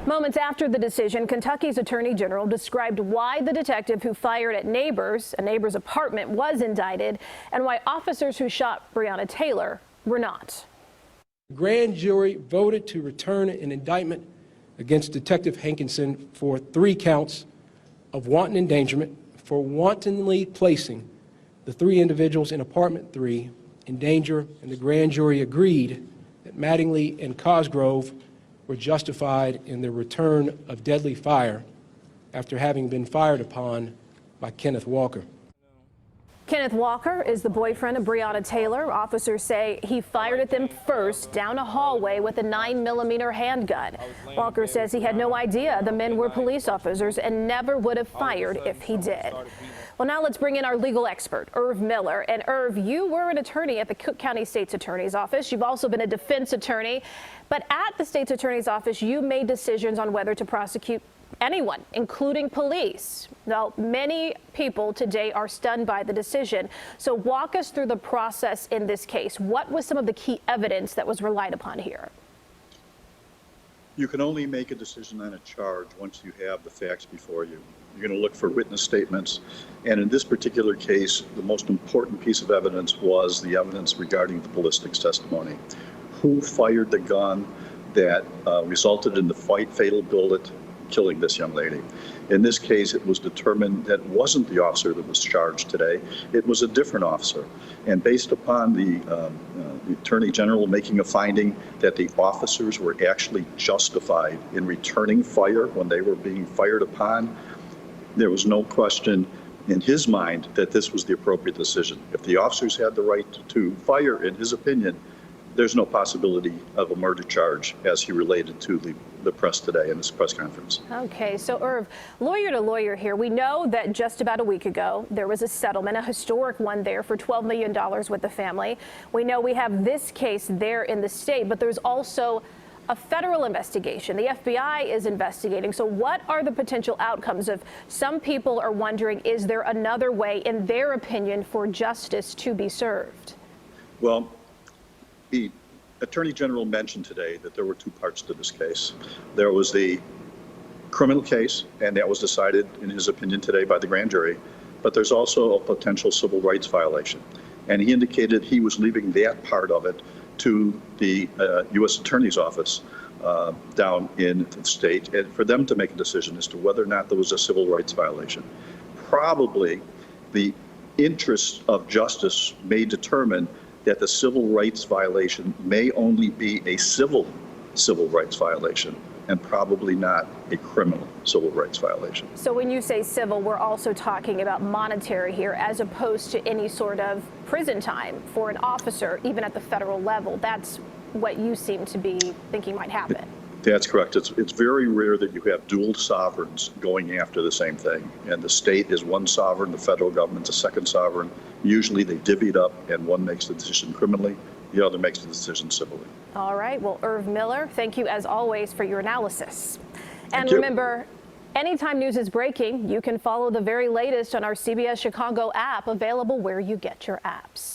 Moments after the decision, Kentucky's Attorney General described why the detective who fired at a neighbor's apartment was indicted and why officers who shot Breonna Taylor were not. The grand jury voted to return an indictment against Detective Hankinson for 3 counts of wanton endangerment for wantonly placing the 3 individuals in apartment 3 in danger, and the grand jury agreed that Mattingly and Cosgrove were justified in the return of deadly fire after having been fired upon by Kenneth Walker. Kenneth Walker is the boyfriend of Breonna Taylor. Officers say he fired at them first down a hallway with a 9mm handgun. Walker says he had no idea the men were police officers and never would have fired if he did. Well, now let's bring in our legal expert, Irv Miller. And Irv, you were an attorney at the Cook County State's Attorney's Office. You've also been a defense attorney. But at the State's Attorney's Office, you made decisions on whether to prosecute anyone, including police. Now, many people today are stunned by the decision. So walk us through the process in this case. What was some of the key evidence that was relied upon here? You can only make a decision on a charge once you have the facts before you. You're going to look for witness statements. And in this particular case, the most important piece of evidence was the evidence regarding the ballistics testimony. Who fired the gun that resulted in the fatal bullet killing this young lady? In this case, it was determined that it wasn't the officer that was charged today. It was a different officer. And based upon the Attorney General making a finding that the officers were actually justified in returning fire when they were being fired upon, there was no question in his mind that this was the appropriate decision. If the officers had the right to fire, in his opinion, there's no possibility of a murder charge, as he related to the press today in this press conference. Okay, so Irv, lawyer to lawyer here, we know that just about a week ago there was a settlement, a historic one there for $12 million with the family. We know we have this case there in the state, but there's also a federal investigation. The FBI is investigating. So what are the potential outcomes of some people are wondering, is there another way, in their opinion, for justice to be served? Well, the Attorney General mentioned today that there were 2 parts to this case. There was the criminal case, and that was decided, in his opinion, today by the grand jury. But there's also a potential civil rights violation. And he indicated he was leaving that part of it to the U.S. Attorney's Office down in the state, and for them to make a decision as to whether or not there was a civil rights violation. Probably the interests of justice may determine that the civil rights violation may only be a civil rights violation and probably not a criminal civil rights violation. So when you say civil, we're also talking about monetary here, as opposed to any sort of prison time for an officer, even at the federal level. That's what you seem to be thinking might happen. That's correct. It's very rare that you have dual sovereigns going after the same thing. And the state is one sovereign, the federal government's a second sovereign. Usually they divvy it up and one makes the decision criminally, the other makes the decision civilly. All right. Well, Irv Miller, thank you as always for your analysis. And Thank you. Remember, anytime news is breaking, you can follow the very latest on our CBS Chicago app, available where you get your apps.